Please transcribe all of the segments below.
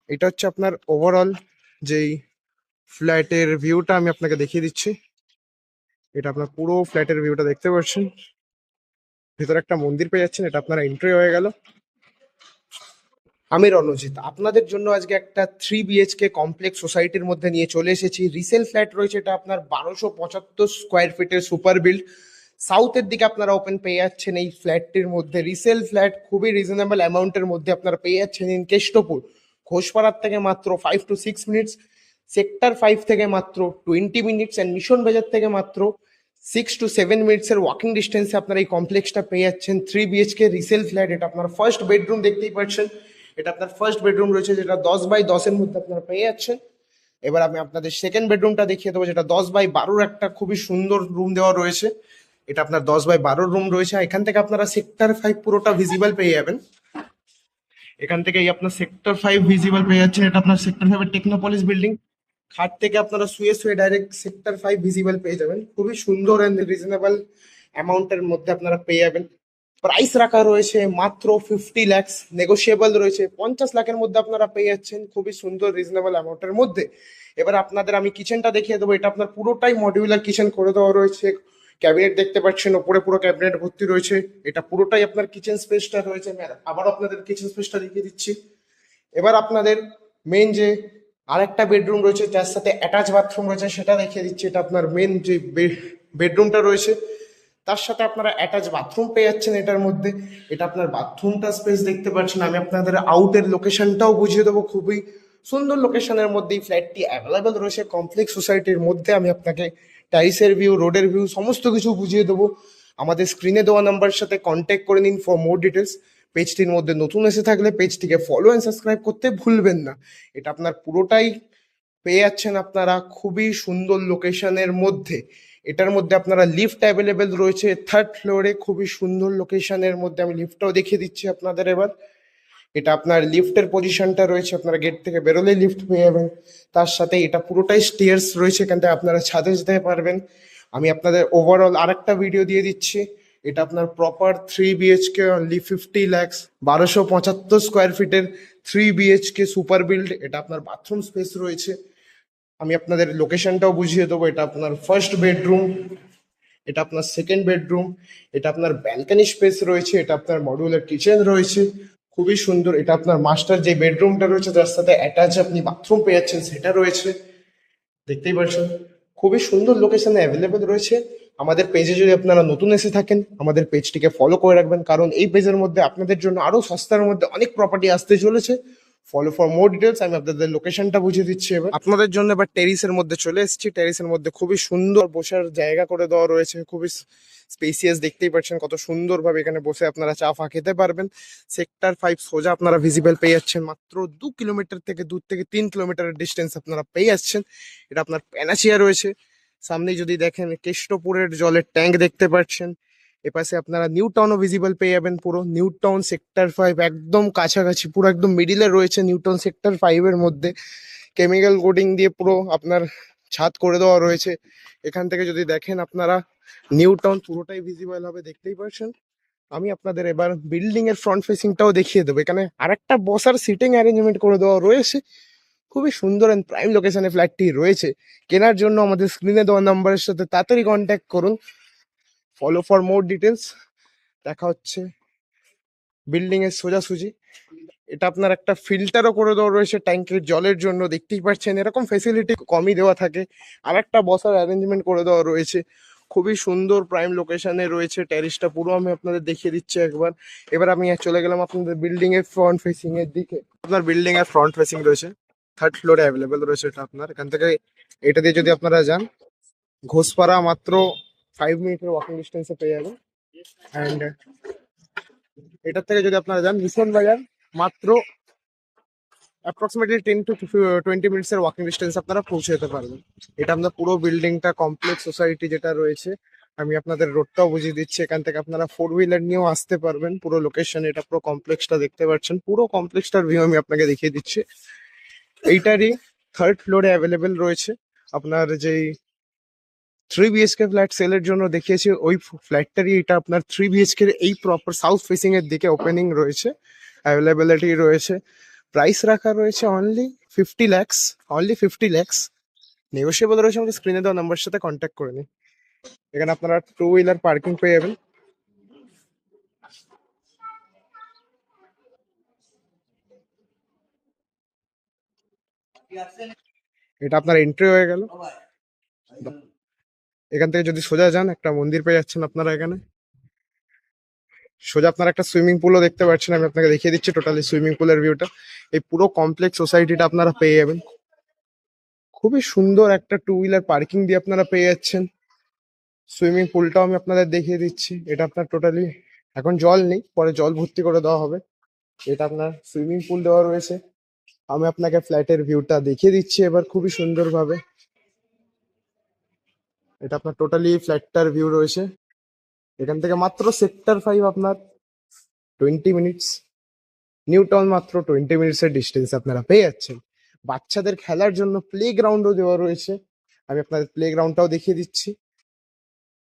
এটা হচ্ছে আপনার ওভারঅল যেই ফ্ল্যাটের ভিউটা আমি আপনাকে দেখিয়ে দিচ্ছি। এটা আপনার পুরো ফ্ল্যাটের ভিউটা দেখতে পাচ্ছেন। ভেতরে একটা মন্দির পেয়ে যাচ্ছেন, এটা আপনারা এন্ট্রি হয়ে গেল। আমি রণজিৎ আপনাদের জন্য আজকে একটা 3 BHK কমপ্লেক্স সোসাইটির মধ্যে নিয়ে চলে এসেছি। রিসেল ফ্ল্যাট রয়েছে, এটা আপনার 1275 স্কোয়ার ফিটের সুপার বিল্ড। সাউথের দিকে আপনারা ওপেন পেয়ে যাচ্ছেন এই ফ্ল্যাটটির মধ্যে। রিসেল ফ্ল্যাট খুবই রিজনেবল অ্যামাউন্টের মধ্যে আপনারা পেয়ে যাচ্ছেন ইন কেষ্টপুর। ঘোষপাড়ার থেকে মাত্র 5 to 6 মিনিটস, সেক্টর 5 থেকে মাত্র 20 মিনিটস, অ্যান্ড মিশন বাজার থেকে মাত্র 6 to 7 মিনিটসের ওয়াকিং ডিস্টেন্সে আপনারা এই কমপ্লেক্সটা পেয়ে যাচ্ছেন। 3 BHK রিসেল ফ্ল্যাট। এটা আপনার ফার্স্ট বেডরুম দেখতেই পাচ্ছেন। এটা আপনার ফার্স্ট বেডরুম রয়েছে, যেটা 10x10-এর মধ্যে আপনারা পেয়ে যাচ্ছেন। এবার আমি আপনাদের সেকেন্ড বেডরুমটা দেখিয়ে দেবো, যেটা 10x12 একটা খুবই সুন্দর রুম দেওয়া রয়েছে। এটা আপনার 10x12 রুম রয়েছে। এখান থেকে আপনারা সেক্টর 5 পুরোটা ভিজিবল পেয়ে যাবেন। এখান থেকে এই আপনার সেক্টর 5 ভিজিবল পেয়ে যাচ্ছেন। এটা আপনার সেক্টর 5-এর টেকনোপলিস বিল্ডিং। খাট থেকে আপনারা শুয়ে শুয়ে ডাইরেক্ট সেক্টর 5 ভিজিবল পেয়ে যাবেন। খুবই সুন্দর অ্যান্ড রিজনেবল অ্যামাউন্টের মধ্যে আপনারা পেয়ে যাবেন। প্রাইস রাখা রয়েছে মাত্র 50 lakhs, নেগোশিয়েবল রয়েছে 50 লাখের মধ্যে আপনারা পেয়ে যাচ্ছেন খুবই সুন্দর রিজনেবল অ্যামাউন্টের মধ্যে। এবার আপনাদের আমি কিচেনটা দেখিয়ে দেবো। এটা আপনার পুরোটাই মডিউলার কিচেন করে দেওয়া রয়েছে। ক্যাবিনেট দেখতে পাচ্ছেন, ওপরে পুরো ক্যাবিনেট ভর্তি রয়েছে। এটা পুরোটাই আপনার কিচেন স্পেসটা রয়েছে। আমি আবার আপনাদের কিচেন স্পেসটা দেখিয়ে দিচ্ছি। এবার আপনাদের মেন যে আরেকটা বেডরুম রয়েছে, যার সাথে অ্যাটাচ বাথরুম রয়েছে, সেটা দেখিয়ে দিচ্ছি। এটা আপনার মেন যে বেডরুমটা রয়েছে, তার সাথে আপনারা অ্যাটাচ বাথরুম পেয়ে যাচ্ছেন এটার মধ্যে। এটা আপনার বাথরুমটা স্পেস দেখতে পাচ্ছেন। আমি আপনাদের আউটের লোকেশনটাও বুঝিয়ে দেবো। খুবই সুন্দর লোকেশনের মধ্যে এই ফ্ল্যাটটি অ্যাভেলেবেল রয়েছে কমপ্লেক্স সোসাইটির মধ্যে। আমি আপনাকে টাইসের ভিউ, রোডের ভিউ সমস্ত কিছু বুঝিয়ে দেবো। আমাদের স্ক্রিনে দেওয়া নাম্বারের সাথে কন্ট্যাক্ট করে নিন ফর মোর ডিটেলস। পেজটির মধ্যে নতুন এসে থাকলে পেজটিকে ফলো অ্যান্ড সাবস্ক্রাইব করতে ভুলবেন না। এটা আপনার পুরোটাই পেয়ে যাচ্ছেন আপনারা খুবই সুন্দর লোকেশনের মধ্যে। এটার মধ্যে আপনারা লিফট অ্যাভেলেবেল রয়েছে 3rd ফ্লোরে, খুবই সুন্দর লোকেশনের মধ্যে। আমি লিফটটাও দেখিয়ে দিচ্ছি আপনাদের এবার। এটা আপনার লিফটের পজিশনটা রয়েছে, আপনারা গেট থেকে বেরোলে লিফট পেয়ে যাবেন। তার সাথে এটা পুরোটাই স্টেয়ার্স রয়েছে, এখান থেকে আপনারা ছাদে যেতে পারবেন। আমি আপনাদের ওভারঅল আরেকটা ভিডিও দিয়ে দিচ্ছি। এটা আপনার proper 3 BHK only 50 lakhs, 1275 square ফিটের 3 BHK সুপার বিল্ড। এটা আপনার বাথরুম স্পেস রয়েছে। আমি আপনাদের লোকেশনটাও বুঝিয়ে দেবো। এটা আপনার ফার্স্ট বেডরুম, এটা আপনার সেকেন্ড বেডরুম, এটা আপনার ব্যালকনি স্পেস রয়েছে, এটা আপনার মডিউলার কিচেন রয়েছে খুবই সুন্দর। এটা আপনার মাস্টার যে বেডরুমটা রয়েছে, তার সাথে অ্যাটাচ আপনি বাথরুম পেয়ে যাচ্ছেন, সেটা রয়েছে। দেখতেই পাচ্ছেন খুবই সুন্দর লোকেশনে অ্যাভেলেবেল রয়েছে। আমাদের পেজে যদি আপনারা নতুন এসে থাকেন, আমাদের পেজটিকে ফলো করে রাখবেন, কারণ এই পেজের মধ্যে আপনাদের জন্য আরো সস্তার মধ্যে অনেক প্রপার্টি আসতে চলেছে। Follow for more details. আমি আপনাদের লোকেশনটা বুঝিয়ে দিচ্ছি এবার আপনাদের জন্য। এবার টেরিসের মধ্যে চলে এসেছি। টেরিসের মধ্যে খুবই সুন্দর বসার জায়গা করে দেওয়া রয়েছে, খুবই স্পেসিয়াস। দেখতেই পাচ্ছেন কত সুন্দরভাবে এখানে বসে আপনারা চা ফা খেতে পারবেন। সেক্টর 5 সোজা আপনারা ভিজিবল পেয়ে যাচ্ছেন। মাত্র 2 কিলোমিটার থেকে 2 থেকে 3 কিলোমিটারের ডিস্টেন্স আপনারা পেয়ে যাচ্ছেন। এটা আপনার প্যানাচিয়া রয়েছে। সামনে যদি দেখেন কেষ্টপুরের জলের ট্যাঙ্ক দেখতে পাচ্ছেন। এপাশে আপনারা নিউ টাউনও ভিজিবল পেয়ে যাবেন। পুরো নিউ টাউন সেক্টর 5 একদম কাছাকাছি, পুরো একদম মিডিলে রয়েছে নিউ টাউন সেক্টর 5-এর মধ্যে। কেমিক্যাল কোডিং দিয়ে পুরো আপনার ছাদ করে দেওয়া রয়েছে। এখান থেকে যদি দেখেন আপনারা নিউ টাউন পুরোটাই ভিজিবল হবে, দেখতেই পাচ্ছেন। আমি আপনাদের এবার বিল্ডিং এর ফ্রন্ট ফেসিংটাও দেখিয়ে দেবো। এখানে আরেকটা বসার সিটিং অ্যারেঞ্জমেন্ট করে দেওয়া রয়েছে। খুবই সুন্দর অ্যান্ড প্রাইম লোকেশনে ফ্ল্যাটটি রয়েছে। কেনার জন্য আমাদের স্ক্রিনে দেওয়া নাম্বারের সাথে তাড়াতাড়ি কন্ট্যাক্ট করুন। Follow for more details. দেখা হচ্ছে বিল্ডিং এর সোজাসুজি। এটা আপনার একটা ফিল্টারও করে দেওয়া রয়েছে ট্যাঙ্কের জলের জন্য, দেখতেই পাচ্ছেন। এরকম ফেসিলিটি কমই দেওয়া থাকে। আর একটা বসার অ্যারেঞ্জমেন্ট করে দেওয়া রয়েছে। খুবই সুন্দর প্রাইম লোকেশনে রয়েছে টেরিসটা। পুরো আমি আপনাদের দেখিয়ে দিচ্ছি একবার। এবার আমি চলে গেলাম আপনাদের বিল্ডিং এর ফ্রন্ট ফেসিং এর দিকে। আপনার বিল্ডিং এর ফ্রন্ট ফেসিং রয়েছে 3rd ফ্লোরে অ্যাভেলেবেল রয়েছে। এটা আপনার এখান থেকে এটা দিয়ে যদি আপনারা যান, ঘোষপাড়া মাত্র 5 মিনিটের ওয়াকিং ডিস্টেন্সে পেয়ে যাবেন। অ্যান্ড এটার থেকে যদি আপনারা যান মিশন বাজার, মাত্র অ্যাপ্রক্সিমেটলি 10 to 20 মিনিটসের ওয়াকিং ডিস্টেন্স আপনারা পৌঁছে যেতে পারবেন। এটা আপনার পুরো বিল্ডিংটা কমপ্লেক্স সোসাইটি যেটা রয়েছে। আমি আপনাদের রোডটাও বুঝিয়ে দিচ্ছি। এখান থেকে আপনারা 4 হুইলার নিয়েও আসতে পারবেন পুরো লোকেশন। এটা পুরো কমপ্লেক্সটা দেখতে পাচ্ছেন। পুরো কমপ্লেক্সটার ভিউ আমি আপনাকে দেখিয়ে দিচ্ছি। এইটারই 3rd ফ্লোরে অ্যাভেলেবেল রয়েছে আপনার যেই 3 BHK ফ্ল্যাট সেলের জন্য দেখিয়েছি, ওই ফ্ল্যাটটারই এটা আপনার 3 BHK এই প্রপার সাউথ ফেসিং এর দিকে ওপেনিং রয়েছে, অ্যাভেলেবিলিটি রয়েছে। প্রাইস রাখা রয়েছে অনলি 50 lakhs নেগোসিয়েবল রয়েছে। আমাদের স্ক্রিনে দেওয়া নাম্বারের সাথে কন্ট্যাক্ট করে নিন। এখানে আপনারা টু হুইলার পার্কিং পেয়ে যাবেন। এটা আপনার এন্ট্রি হয়ে গেল। এখান থেকে যদি সোজা যান একটা মন্দির পেয়ে যাচ্ছেন আপনারা। এখানে সোজা আপনারা একটা সুইমিং পুলও দেখতে পাচ্ছেন। আমি আপনাকে দেখিয়ে দিচ্ছি টোটালি সুইমিং পুলের ভিউটা। এই পুরো কমপ্লেক্স সোসাইটিটা আপনারা পেয়ে যাবেন। খুবই সুন্দর একটা টু হুইলার পার্কিং দিয়ে আপনারা পেয়ে যাচ্ছেন। সুইমিং পুলটাও আমি আপনাদের দেখিয়ে দিচ্ছি। এটা আপনার টোটালি এখন জল নেই, পরে জল ভর্তি করে দেওয়া হবে। এটা আপনার সুইমিং পুল দেওয়া রয়েছে। আমি আপনাকে ফ্ল্যাটের ভিউটা দেখিয়ে দিচ্ছি এবার খুবই সুন্দরভাবে। এটা আপনার টোটালি ফ্ল্যাটটার ভিউ রয়েছে। এখান থেকে মাত্র সেক্টর 5 আপনার 20 মিনিটস, নিউ টাউন মাত্র 20 মিনিটসের ডিস্টেন্স আপনারা পেয়ে যাচ্ছেন। বাচ্চাদের খেলার জন্য প্লে গ্রাউন্ডও দেওয়া রয়েছে। আমি আপনাদের প্লে গ্রাউন্ডটাও দেখিয়ে দিচ্ছি।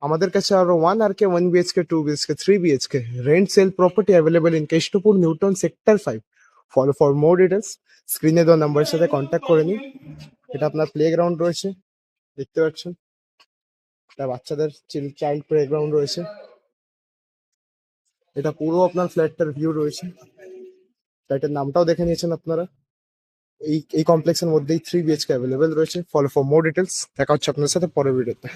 আমাদের কাছে আরো 1 RK, 1 BHK, 2 BHK, 3 BHK rent sale property available in Keshtopur, new town, sector 5। For more details স্ক্রিনে দেওয়া নাম্বারের সাথে কন্ট্যাক্ট করে নিন। এটা আপনার প্লে গ্রাউন্ড রয়েছে, দেখতে পাচ্ছেন। এটা বাচ্চাদের চাইল্ড প্লে গ্রাউন্ড রয়েছে। এটা পুরো আপনার ফ্ল্যাটটার ভিউ রয়েছে। ফ্ল্যাটের নামটাও দেখে নিয়েছেন আপনারা। এই কমপ্লেক্সের মধ্যেই 3 BHK অ্যাভেলেবেল রয়েছে। ফর মোর ডিটেলস দেখা হচ্ছে আপনার সাথে পরের ভিডিওতে।